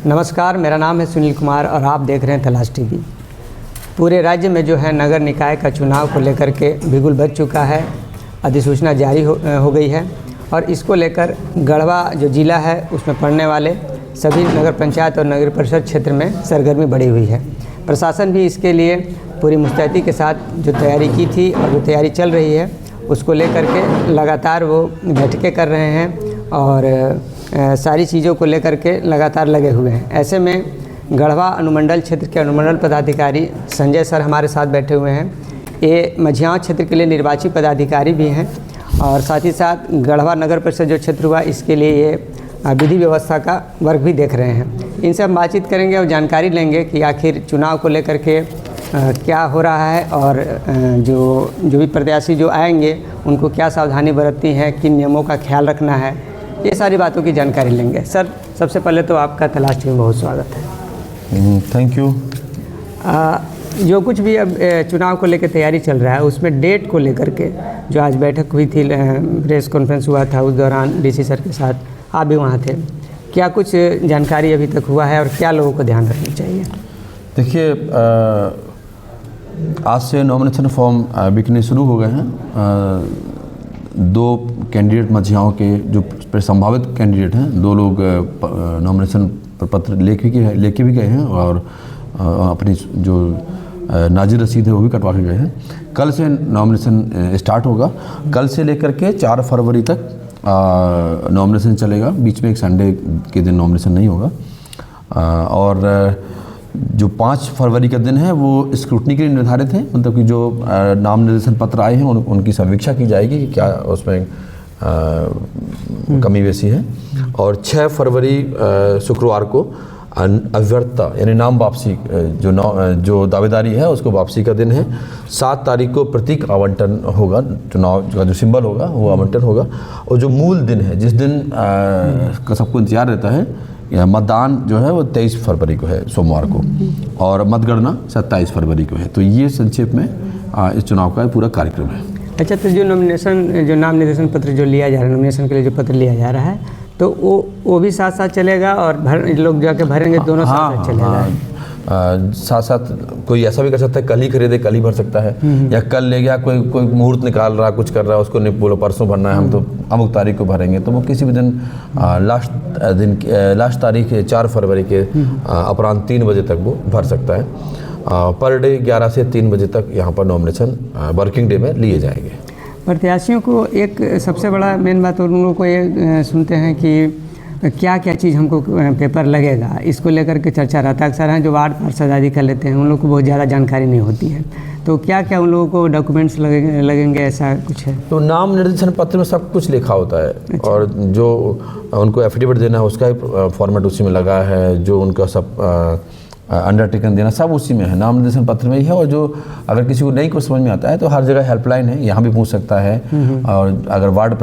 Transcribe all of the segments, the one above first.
नमस्कार, मेरा नाम है सुनील कुमार और आप देख रहे हैं तलाश टीवी। पूरे राज्य में जो है नगर निकाय का चुनाव को लेकर के बिगुल बज चुका है, अधिसूचना जारी हो गई है और इसको लेकर गढ़वा जो ज़िला है उसमें पड़ने वाले सभी नगर पंचायत और नगर परिषद क्षेत्र में सरगर्मी बढ़ी हुई है। प्रशासन भी इसके लिए पूरी मुस्तैदी के साथ जो तैयारी की थी और जो तैयारी चल रही है उसको लेकर के लगातार वो बैठकें कर रहे हैं और सारी चीज़ों को लेकर के लगातार लगे हुए हैं। ऐसे में गढ़वा अनुमंडल क्षेत्र के अनुमंडल पदाधिकारी संजय सर हमारे साथ बैठे हुए हैं। ये मझियाँ क्षेत्र के लिए निर्वाचित पदाधिकारी भी हैं और साथ ही साथ गढ़वा नगर परिषद जो क्षेत्र हुआ इसके लिए ये विधि व्यवस्था का वर्क भी देख रहे हैं। इनसे हम बातचीत करेंगे और जानकारी लेंगे कि आखिर चुनाव को लेकर के क्या हो रहा है और जो भी प्रत्याशी जो आएंगे उनको क्या सावधानी बरतनी है, किन नियमों का ख्याल रखना है, ये सारी बातों की जानकारी लेंगे। सर, सबसे पहले तो आपका तलाश टीवी में बहुत स्वागत है। Thank you. जो कुछ भी अब चुनाव को लेकर तैयारी चल रहा है उसमें डेट को लेकर के जो आज बैठक हुई थी, प्रेस कॉन्फ्रेंस हुआ था, उस दौरान डीसी सर के साथ आप भी वहाँ थे, क्या कुछ जानकारी अभी तक हुआ है और क्या लोगों को ध्यान रखनी चाहिए? देखिए, आज से नॉमिनेशन फॉर्म बिकने शुरू हो गए हैं। 2 कैंडिडेट मझियाओं के जो संभावित कैंडिडेट हैं, 2 लोग नॉमिनेशन पत्र लेके भी गए हैं और अपनी जो नाजिर रसीद है वो भी कटवा के गए हैं। कल से नॉमिनेशन स्टार्ट होगा। कल से लेकर के 4 फरवरी तक नॉमिनेशन चलेगा। बीच में एक संडे के दिन नॉमिनेशन नहीं होगा और जो 5 फरवरी का दिन है वो स्क्रूटनी के लिए निर्धारित है। मतलब कि जो नाम निर्देशन पत्र आए हैं उनकी समीक्षा की जाएगी कि क्या उसमें कमी बेसी है। और 6 फरवरी शुक्रवार को अव्यर्थता यानी नाम वापसी जो दावेदारी है उसको वापसी का दिन है। 7 तारीख को प्रतीक आवंटन होगा, चुनाव का जो सिंबल होगा वो आवंटन होगा। और जो मूल दिन है जिस दिन का सबको इंतजार रहता है, मतदान जो है वो 23 फरवरी को है, सोमवार को, और मतगणना 27 फरवरी को है। तो ये संक्षेप में इस चुनाव का पूरा कार्यक्रम है। अच्छा, तो जो नाम निर्देशन पत्र जो लिया जा रहा है, नॉमिनेशन के लिए जो पत्र लिया जा रहा है, तो वो भी साथ साथ चलेगा और लोग जाके भरेंगे, दोनों साथ चलेगा? साथ साथ कोई ऐसा भी कर सकता है, कल ही खरीदे कल ही भर सकता है, या कल ले गया कोई मुहूर्त निकाल रहा, कुछ कर रहा है, उसको नहीं बोलो परसों भरना है, हम तो अमुक तारीख को भरेंगे, तो वो किसी भी दिन लास्ट तारीख 4 फरवरी के अपराह्न 3 बजे तक वो भर सकता है। पर डे 11 से 3 बजे तक यहाँ पर नॉमिनेशन वर्किंग डे में लिए जाएंगे। प्रत्याशियों को एक सबसे बड़ा मेन बात उन लोगों को ये सुनते हैं कि क्या क्या चीज़ हमको पेपर लगेगा, इसको लेकर के चर्चा रहता है। अक्सर हैं जो वार्ड पार्षद आदि कर लेते हैं, उन लोगों को बहुत ज़्यादा जानकारी नहीं होती है, तो क्या क्या उन लोगों को डॉक्यूमेंट्स लगेंगे, ऐसा कुछ है? तो नाम निर्देशन पत्र में सब कुछ लिखा होता है। अच्छा। और जो उनको एफिडेविट देना है उसका ही फॉर्मेट उसी में लगा है, जो उनका सब अंडरटेकन देना सब उसी में है, नाम निर्देशन पत्र में ही है। और जो अगर किसी को नहीं कुछ समझ में आता है तो हर जगह हेल्पलाइन है, यहाँ भी पूछ सकता है। और अगर वार्ड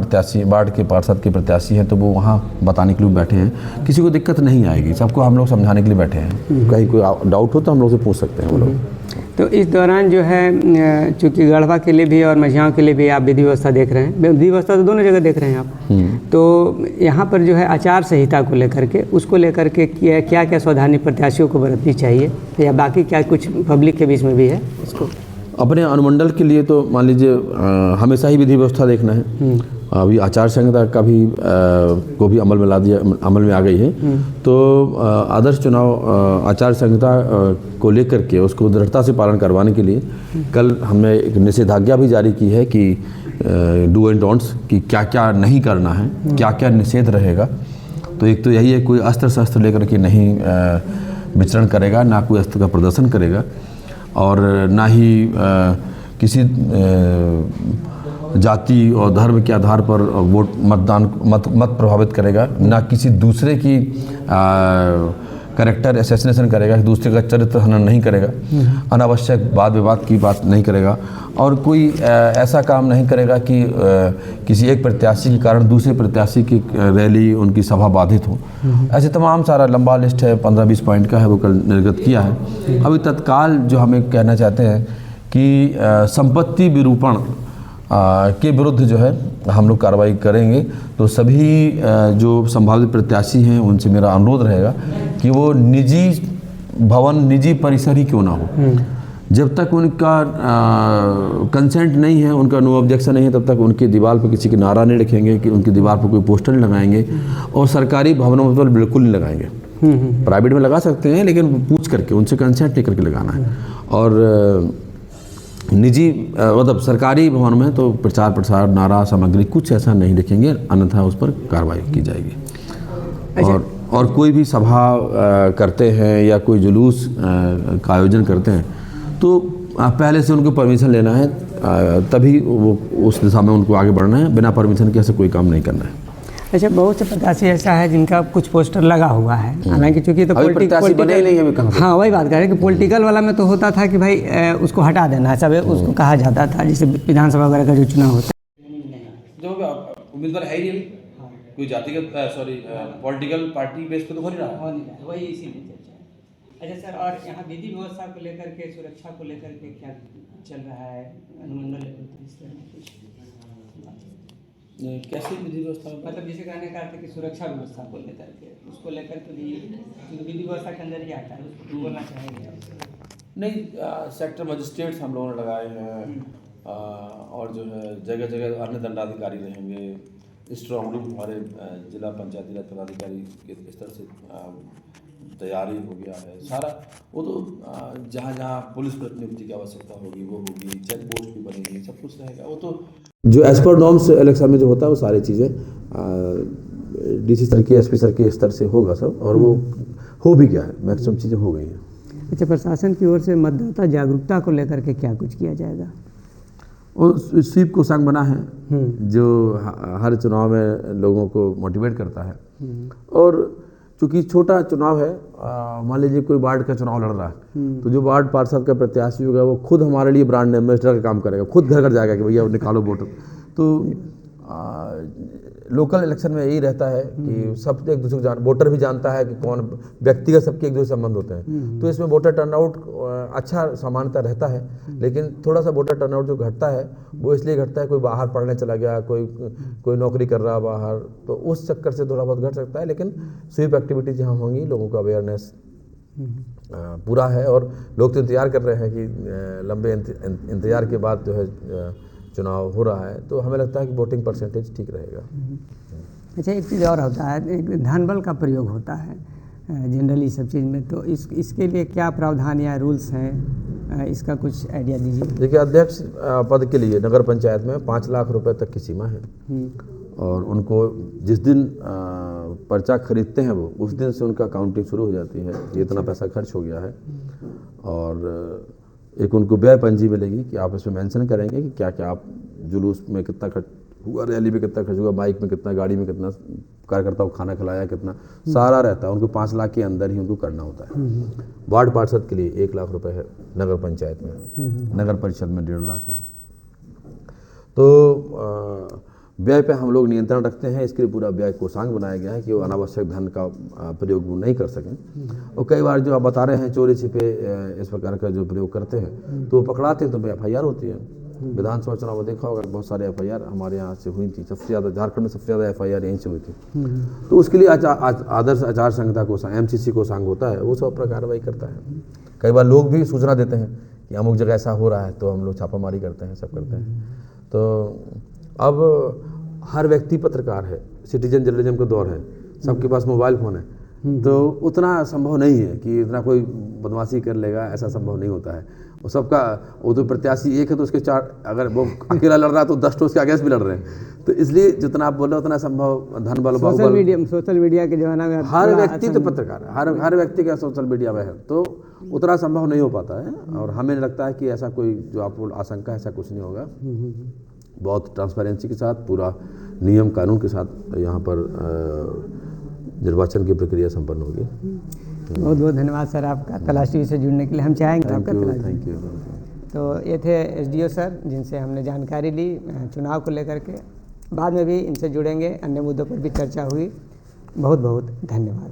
के पार्षद के प्रत्याशी हैं तो वो वहाँ बताने के लिए बैठे हैं, किसी को दिक्कत नहीं आएगी, सबको हम लोग समझाने के लिए बैठे हैं। कहीं कोई डाउट हो तो हम लोग से पूछ सकते हैं वो लोग। तो इस दौरान जो है, चूँकि गढ़वा के लिए भी और मझियाँ के लिए भी आप विधि व्यवस्था देख रहे हैं, विधि व्यवस्था तो दोनों जगह देख रहे हैं आप, तो यहाँ पर जो है आचार संहिता को लेकर के, उसको लेकर के क्या क्या सावधानी प्रत्याशियों को बरतनी चाहिए, या बाकी क्या कुछ पब्लिक के बीच में भी है इसको? अपने अनुमंडल के लिए तो मान लीजिए हमेशा ही विधि व्यवस्था देखना है। अभी आचार संहिता का भी को भी अमल में आ गई है। तो आदर्श चुनाव आचार संहिता को लेकर के उसको दृढ़ता से पालन करवाने के लिए कल हमने एक निषेधाज्ञा भी जारी की है कि डू एंड डोंट्स कि क्या क्या नहीं करना है, क्या क्या निषेध रहेगा। तो एक तो यही है, कोई अस्त्र शस्त्र लेकर के नहीं विचरण करेगा, ना कोई अस्त्र का प्रदर्शन करेगा, और ना ही किसी जाति और धर्म के आधार पर मत प्रभावित करेगा, ना किसी दूसरे की कैरेक्टर असैसिनेशन करेगा, दूसरे का चरित्र हनन नहीं करेगा, अनावश्यक वाद विवाद की बात नहीं करेगा, और कोई ऐसा काम नहीं करेगा कि किसी एक प्रत्याशी के कारण दूसरे प्रत्याशी की रैली, उनकी सभा बाधित हो। ऐसे तमाम सारा लंबा लिस्ट है, 15-20 पॉइंट का है, वो कल निर्गत किया है। अभी तत्काल जो हमें कहना चाहते हैं कि संपत्ति विरूपण के विरुद्ध जो है हम लोग कार्रवाई करेंगे। तो सभी जो संभावित प्रत्याशी हैं उनसे मेरा अनुरोध रहेगा कि वो निजी भवन, निजी परिसर ही क्यों ना हो, जब तक उनका कंसेंट नहीं है, उनका नो ऑब्जेक्शन नहीं है, तब तक उनकी दीवार पर किसी की नारा नहीं लिखेंगे, कि उनकी दीवार पर कोई पोस्टर नहीं लगाएंगे, और सरकारी भवनों पर बिल्कुल नहीं लगाएंगे। प्राइवेट में लगा सकते हैं, लेकिन पूछ करके, उनसे कंसेंट लेकर के लगाना है। और निजी मतलब सरकारी भवन में तो प्रचार प्रसार, नारा, सामग्री कुछ ऐसा नहीं लिखेंगे, अन्यथा उस पर कार्रवाई की जाएगी। और कोई भी सभा करते हैं या कोई जुलूस का आयोजन करते हैं तो पहले से उनको परमिशन लेना है, तभी वो उस दिशा में उनको आगे बढ़ना है। बिना परमिशन के ऐसे कोई काम नहीं करना है। अच्छा, बहुत से प्रत्याशी ऐसा है जिनका कुछ पोस्टर लगा हुआ है, हालांकि चूंकि तो पॉलिटिकल, हाँ वही बात कर रहे हैं कि पॉलिटिकल वाला में तो होता था कि भाई उसको हटा देना है, सब उसको कहा जाता था, जैसे विधानसभा वगैरह का जो चुनाव होता है। जो उम्मीदवार है ही नहीं, कोई जातिगत पॉलिटिकल पार्टी बेस पे तो हो नहीं रहा, वही इसीलिए चर्चा है। अच्छा सर, और यहाँ विधि व्यवस्था को लेकर के, सुरक्षा को लेकर के क्या चल रहा है अनुमंडल लेवल पर, इस तरह कुछ कैसे विधि व्यवस्था, मतलब जिसे कहने का अर्थ है कि सुरक्षा व्यवस्था को लेकर के, उसको लेकर के भी विधि व्यवस्था के अंदर ही आता है, उसको बोलना चाहेंगे? नहीं, सेक्टर मजिस्ट्रेट्स हम लोगों ने लगाए हैं, और जो है जगह जगह अन्य दंडाधिकारी रहेंगे, स्ट्रॉन्ग रूम हमारे जिला पंचायती राज पदाधिकारी के स्तर से तैयारी हो गया है सारा। वो तो जहाँ जहाँ पुलिस प्रतिनियुक्ति की आवश्यकता होगी वो होगी, चेक पोस्ट भी बनेगी, सब कुछ रहेगा। वो तो जो एज पर नॉर्म्स इलेक्शन में जो होता है वो सारी चीज़ें डीसी सर की, एसपी सर के स्तर से होगा सब, और वो हो भी गया है, मैक्सिमम चीज़ें हो गई हैं। अच्छा, प्रशासन की ओर से मतदाता जागरूकता को लेकर के क्या कुछ किया जाएगा? और स्वीप कोषांग बना है जो हर चुनाव में लोगों को मोटिवेट करता है। और चूँकि छोटा चुनाव है, मान लीजिए कोई वार्ड का चुनाव लड़ रहा है, तो जो वार्ड पार्षद का प्रत्याशी होगा वो खुद हमारे लिए ब्रांड एम्बेसडर का काम करेगा, खुद घर घर जाएगा कि भैया निकालो वोट। तो लोकल इलेक्शन में यही रहता है कि सब एक दूसरे को वोटर भी जानता है कि कौन व्यक्तिगत, सबके एक दूसरे संबंध होते हैं। तो इसमें वोटर टर्नआउट अच्छा सामान्यता रहता है, लेकिन थोड़ा सा वोटर टर्नआउट जो घटता है वो इसलिए घटता है, कोई बाहर पढ़ने चला गया, कोई नौकरी कर रहा बाहर, तो उस चक्कर से थोड़ा बहुत घट सकता है। लेकिन स्वीप एक्टिविटी जहाँ होंगी, लोगों का अवेयरनेस पूरा है, और लोग तो इंतजार कर रहे हैं कि लंबे इंतजार के बाद जो है चुनाव हो रहा है, तो हमें लगता है कि वोटिंग परसेंटेज ठीक रहेगा। अच्छा, एक चीज़ और होता है, एक धन बल का प्रयोग होता है जनरली सब चीज़ में, तो इसके लिए क्या प्रावधान या रूल्स हैं, इसका कुछ आइडिया दीजिए। देखिए, अध्यक्ष पद के लिए नगर पंचायत में 5 लाख रुपए तक की सीमा है, और उनको जिस दिन पर्चा खरीदते हैं वो उस दिन से उनका काउंटिंग शुरू हो जाती है कि इतना पैसा खर्च हो गया है। और एक उनको व्यय पंजी मिलेगी कि आप इसमें मेंशन करेंगे कि क्या क्या आप जुलूस में कितना खर्च हुआ, रैली में कितना खर्च हुआ, बाइक में कितना, गाड़ी में कितना, कार्यकर्ताओं को खाना खिलाया कितना, सारा रहता है। उनको 5 लाख के अंदर ही उनको करना होता है। वार्ड पार्षद के लिए 1 लाख रुपए है नगर पंचायत में, नगर परिषद में 1.5 लाख है। तो व्यय पे हम लोग नियंत्रण रखते हैं, इसके लिए पूरा व्यय कोषांग बनाया गया है कि वो अनावश्यक धन का प्रयोग वो नहीं कर सकें। और कई बार जो आप बता रहे हैं चोरी छिपे इस प्रकार का जो प्रयोग करते हैं तो वो पकड़ाते हैं तो FIR होती है। विधानसभा चुनाव में देखा होगा बहुत सारे FIR हमारे यहाँ से हुई थी, सबसे ज़्यादा झारखंड में सबसे ज़्यादा FIR यहीं से हुई थी। तो उसके लिए आदर्श आचार संहिता कोषांग, MCC कोषांग होता है, वो सब पर कार्रवाई करता है। कई बार लोग भी सूचना देते हैं कि अमुक जगह ऐसा हो रहा है, तो हम लोग छापामारी करते हैं, सब करते हैं। तो अब हर व्यक्ति पत्रकार है, सिटीजन जर्नलिज्म का दौर है, सबके पास मोबाइल फ़ोन है, तो उतना संभव नहीं है कि इतना कोई बदमाशी कर लेगा, ऐसा संभव नहीं होता है। वो सबका, वो तो प्रत्याशी एक है तो उसके 4, अगर वो अकेला लड़ रहा है तो 10 तो उसके अगेंस्ट भी लड़ रहे हैं। तो इसलिए जितना आप बोल रहे हो उतना संभव धन बल, सोशल मीडिया के जमाना में हर व्यक्ति तो पत्रकार है, हर व्यक्ति का सोशल मीडिया में है, तो उतना संभव नहीं हो पाता है। और हमें लगता है कि ऐसा कोई जो आपको आशंका है, ऐसा कुछ नहीं होगा। बहुत ट्रांसपेरेंसी के साथ, पूरा नियम कानून के साथ यहाँ पर निर्वाचन की प्रक्रिया संपन्न होगी। बहुत बहुत धन्यवाद सर आपका तलाश टीवी से जुड़ने के लिए। हम चाहेंगे आपका थैंक यू। तो ये थे SDO सर जिनसे हमने जानकारी ली चुनाव को लेकर के। बाद में भी इनसे जुड़ेंगे, अन्य मुद्दों पर भी चर्चा हुई। बहुत बहुत धन्यवाद।